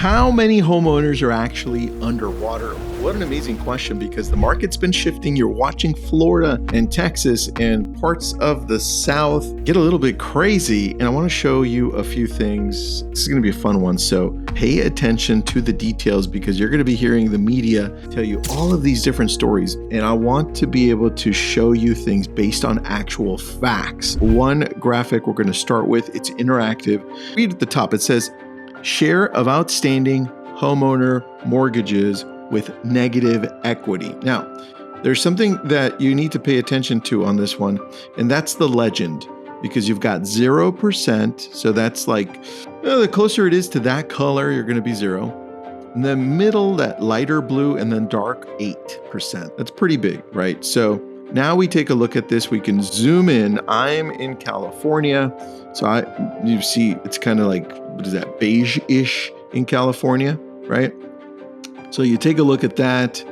How many homeowners are actually underwater? What an amazing question, because the market's been shifting. You're watching Florida and Texas and parts of the South get a little bit crazy. And I want to show you a few things. This is going to be a fun one. So pay attention to the details, because you're going to be hearing the media tell you all of these different stories. And I want to be able to show you things based on actual facts. One graphic we're going to start with, it's interactive. Read at the top. It says, share of outstanding homeowner mortgages with negative equity. Now, there's something that you need to pay attention to on this one, and that's the legend, because you've got 0%. So that's like, the closer it is to that color, you're going to be 0. In the middle, that lighter blue, and then dark, 8%. That's pretty big, right? So now we take a look at this. We can zoom in. I'm in California. So you see it's kind of like, what is that, beige-ish in California, right? So you take a look at that,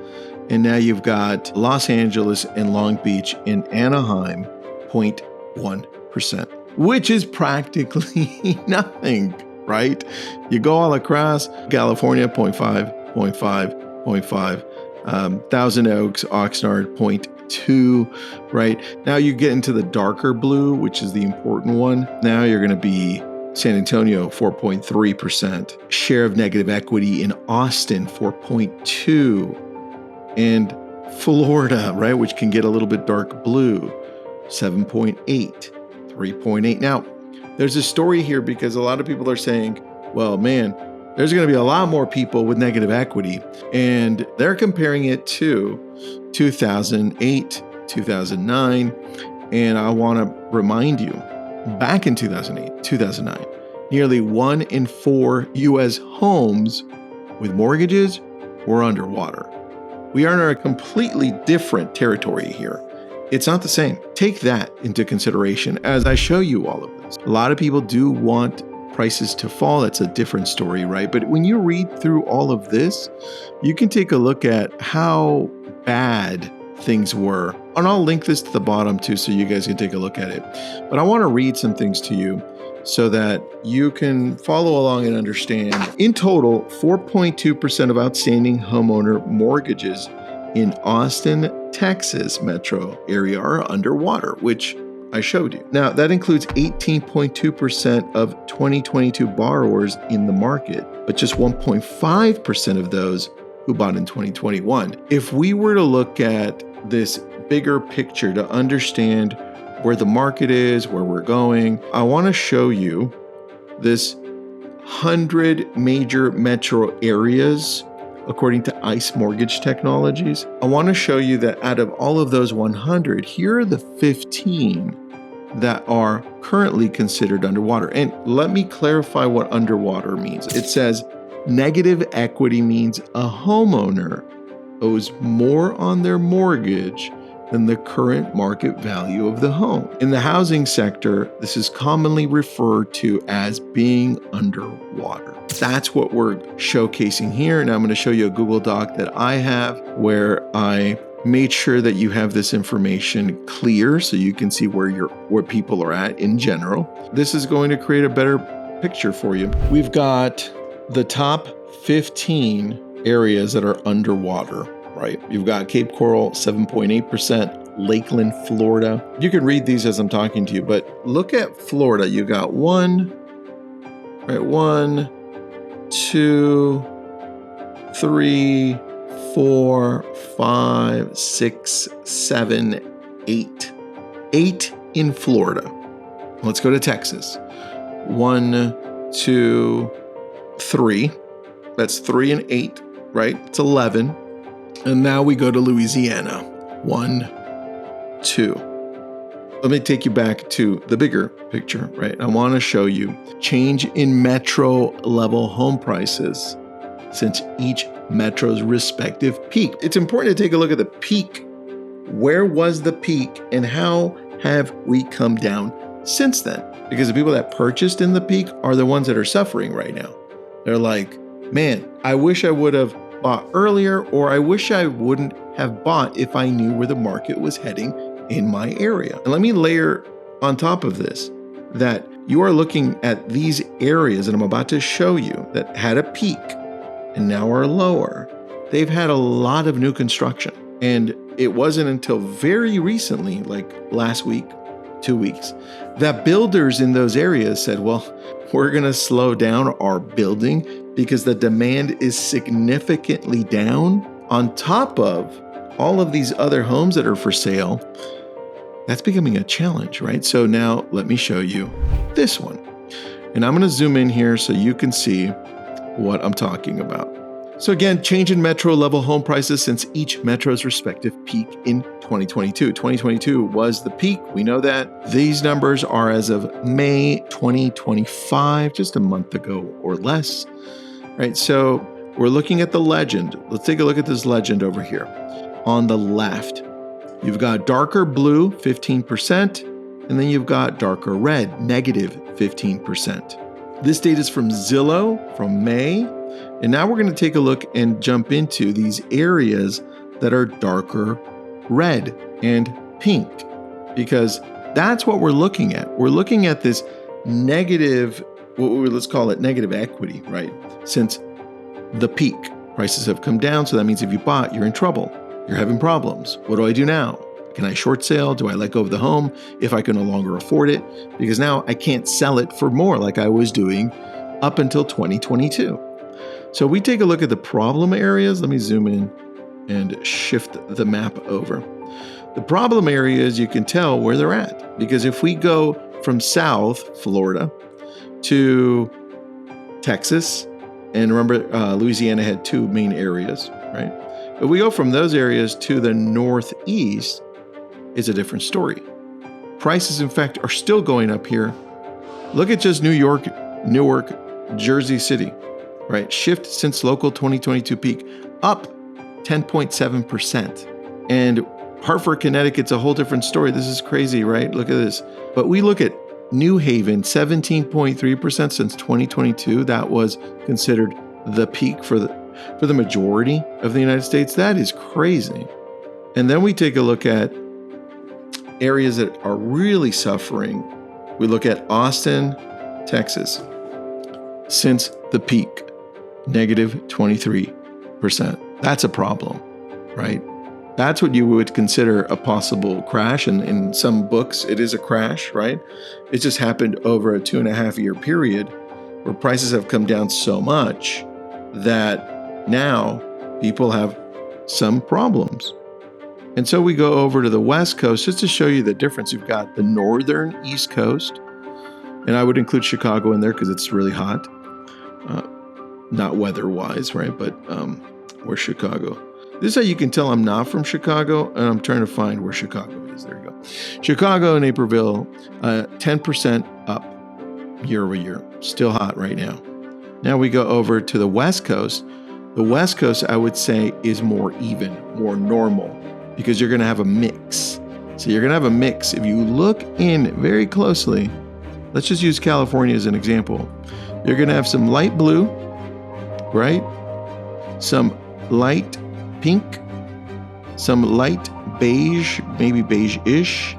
and now you've got Los Angeles and Long Beach and Anaheim, 0.1%, which is practically nothing, right? You go all across California, 0.5, 0.5, 0.5, Thousand Oaks, Oxnard, 0.2, right? Now you get into the darker blue, which is the important one. Now you're going to be San Antonio, 4.3%. Share of negative equity in Austin, 4.2%. And Florida, right, which can get a little bit dark blue, 7.8%, 3.8%. Now, there's a story here, because a lot of people are saying, well, man, there's going to be a lot more people with negative equity. And they're comparing it to 2008, 2009. And I want to remind you, back in 2008, 2009, nearly 1 in 4 U.S. homes with mortgages were underwater. We are in a completely different territory here. It's not the same. Take that into consideration as I show you all of this. A lot of people do want prices to fall. That's a different story, right? But when you read through all of this, you can take a look at how bad things were. And I'll link this to the bottom too, so you guys can take a look at it. But I want to read some things to you so that you can follow along and understand. In total, 4.2% of outstanding homeowner mortgages in Austin, Texas metro area are underwater, which I showed you. Now, that includes 18.2% of 2022 borrowers in the market, but just 1.5% of those who bought in 2021. If we were to look at this bigger picture to understand where the market is, where we're going, I want to show you this 100 major metro areas according to ICE Mortgage Technologies. I want to show you that out of all of those 100, here are the 15 that are currently considered underwater. And let me clarify what underwater means. It says negative equity means a homeowner owes more on their mortgage than the current market value of the home. In the housing sector, this is commonly referred to as being underwater. That's what we're showcasing here. And I'm going to show you a Google Doc that I have where I made sure that you have this information clear so you can see where people are at in general. This is going to create a better picture for you. We've got the top 15 areas that are underwater, right? You've got Cape Coral, 7.8%, Lakeland, Florida. You can read these as I'm talking to you, but look at Florida. You got 1, 2, 3, 4, 5, 6, 7, 8. 8 in Florida. Let's go to Texas. 1, 2, 3. That's 3 and 8, right? It's 11. And now we go to Louisiana. 1, 2. Let me take you back to the bigger picture, right? I want to show you change in metro level home prices since each metro's respective peak. It's important to take a look at the peak. Where was the peak and how have we come down since then? Because the people that purchased in the peak are the ones that are suffering right now. They're like, man, I wish I would have bought earlier, or I wish I wouldn't have bought if I knew where the market was heading in my area. And let me layer on top of this that you are looking at these areas that I'm about to show you that had a peak and now are lower. They've had a lot of new construction. And it wasn't until very recently, like last week, 2 weeks, that builders in those areas said, well, we're going to slow down our building because the demand is significantly down on top of all of these other homes that are for sale. That's becoming a challenge, right? So now let me show you this one. And I'm going to zoom in here so you can see what I'm talking about. So again, change in metro level home prices since each metro's respective peak in 2022. 2022 was the peak. We know that. These numbers are as of May 2025, just a month ago or less, right? So we're looking at the legend. Let's take a look at this legend over here. On the left, you've got darker blue, 15%, and then you've got darker red, negative 15%. This data is from Zillow from May. And now we're going to take a look and jump into these areas that are darker red and pink, because that's what we're looking at. We're looking at this negative, let's call it negative equity, right? Since the peak, prices have come down. So that means if you bought, you're in trouble. You're having problems. What do I do now? Can I short sale? Do I let go of the home if I can no longer afford it? Because now I can't sell it for more like I was doing up until 2022. So we take a look at the problem areas. Let me zoom in and shift the map over. The problem areas, you can tell where they're at, because if we go from South Florida to Texas, and remember Louisiana had two main areas, right? If we go from those areas to the Northeast, it's a different story. Prices, in fact, are still going up here. Look at just New York, Newark, Jersey City. Right, shift since local 2022 peak, up 10.7%. And Hartford, Connecticut's a whole different story. This is crazy, right? Look at this. But we look at New Haven, 17.3% since 2022. That was considered the peak for the majority of the United States. That is crazy. And then we take a look at areas that are really suffering. We look at Austin, Texas, since the peak. Negative 23%. That's a problem, right? That's what you would consider a possible crash. And in some books, it is a crash, right? It just happened over a 2.5-year period where prices have come down so much that now people have some problems. And so we go over to the West Coast just to show you the difference. You've got the northern East Coast, and I would include Chicago in there because it's really hot. Not weather-wise, right? But we're Chicago. This is how you can tell I'm not from Chicago, and I'm trying to find where Chicago is. There you go. Chicago and Naperville, 10% up year over year. Still hot right now. Now we go over to the West Coast. The West Coast, I would say, is more even, more normal, because you're going to have a mix. So you're going to have a mix. If you look in very closely, let's just use California as an example. You're going to have some light blue, right? Some light pink, some light beige, maybe beige-ish,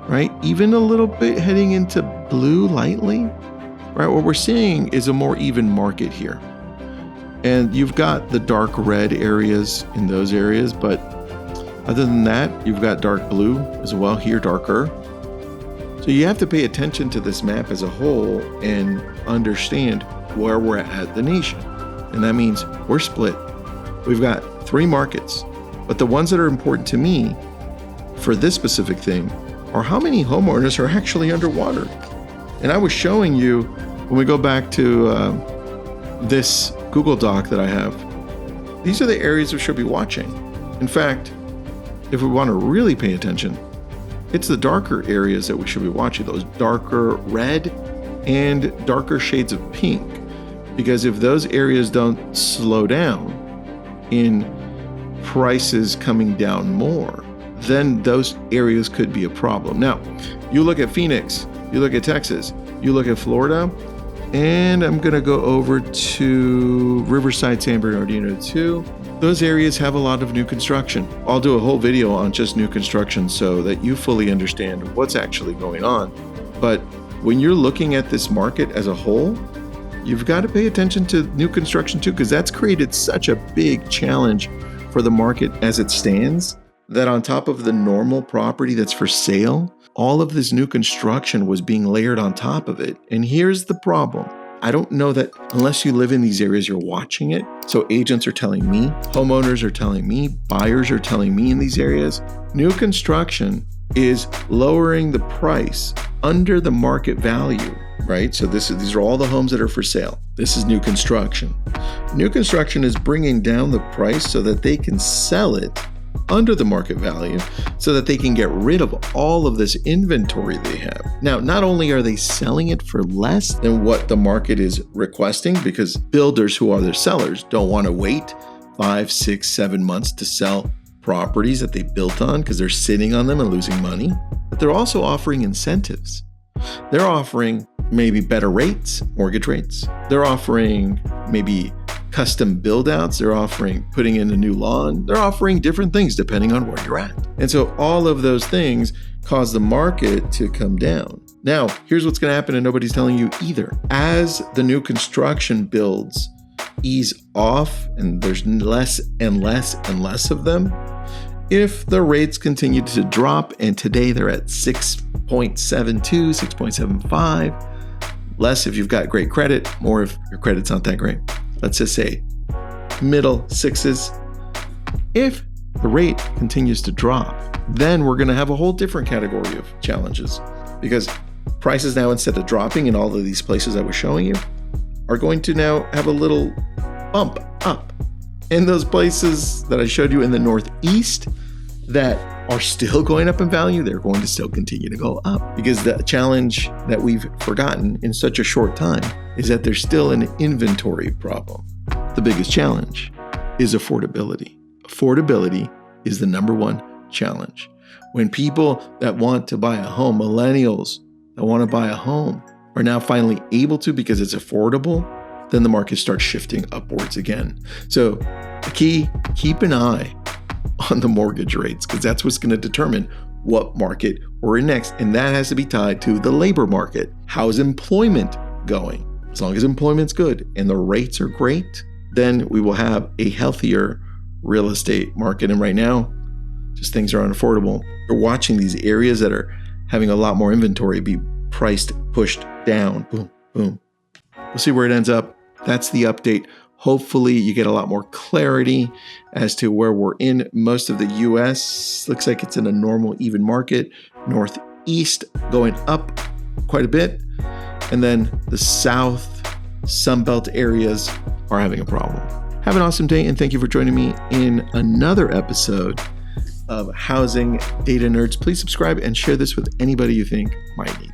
right? Even a little bit heading into blue lightly, right? What we're seeing is a more even market here. And you've got the dark red areas in those areas, but other than that, you've got dark blue as well here, darker. So you have to pay attention to this map as a whole and understand where we're at the nation. And that means we're split. We've got 3 markets, but the ones that are important to me for this specific thing are how many homeowners are actually underwater. And I was showing you, when we go back to this Google Doc that I have, these are the areas we should be watching. In fact, if we want to really pay attention, it's the darker areas that we should be watching, those darker red and darker shades of pink. Because if those areas don't slow down in prices coming down more, then those areas could be a problem. Now, you look at Phoenix, you look at Texas, you look at Florida, and I'm going to go over to Riverside, San Bernardino too. Those areas have a lot of new construction. I'll do a whole video on just new construction so that you fully understand what's actually going on. But when you're looking at this market as a whole, you've got to pay attention to new construction too, because that's created such a big challenge for the market as it stands, that on top of the normal property that's for sale, all of this new construction was being layered on top of it. And here's the problem. I don't know that unless you live in these areas, you're watching it. So agents are telling me, homeowners are telling me, buyers are telling me in these areas, new construction is lowering the price under the market value, right? So these are all the homes that are for sale. This is new construction. New construction is bringing down the price so that they can sell it under the market value so that they can get rid of all of this inventory they have. Now, not only are they selling it for less than what the market is requesting, because builders who are their sellers don't want to wait 5, 6, 7 months to sell properties that they built on because they're sitting on them and losing money, but they're also offering incentives. They're offering maybe better rates, mortgage rates. They're offering maybe custom build outs. They're offering putting in a new lawn. They're offering different things depending on where you're at. And so all of those things cause the market to come down. Now, here's what's going to happen, and nobody's telling you either. As the new construction builds ease off and there's less and less and less of them, if the rates continue to drop, and today they're at 6.72, 6.75, less if you've got great credit, more if your credit's not that great. Let's just say middle sixes. If the rate continues to drop, then we're going to have a whole different category of challenges, because prices now, instead of dropping in all of these places I was showing you, are going to now have a little bump up. In those places that I showed you in the Northeast that are still going up in value, they're going to still continue to go up, because the challenge that we've forgotten in such a short time is that there's still an inventory problem. The biggest challenge is affordability. Affordability is the number one challenge. When people that want to buy a home, millennials that want to buy a home, are now finally able to because it's affordable, then the market starts shifting upwards again. So the key, keep an eye on the mortgage rates, because that's what's going to determine what market we're in next. And that has to be tied to the labor market. How's employment going? As long as employment's good and the rates are great, then we will have a healthier real estate market. And right now, just things are unaffordable. We're watching these areas that are having a lot more inventory be priced, pushed down. Boom, boom. We'll see where it ends up. That's the update. Hopefully you get a lot more clarity as to where we're in. Most of the US looks like it's in a normal, even market. Northeast going up quite a bit. And then the South, Sunbelt areas are having a problem. Have an awesome day, and thank you for joining me in another episode of Housing Data Nerds. Please subscribe and share this with anybody you think might need.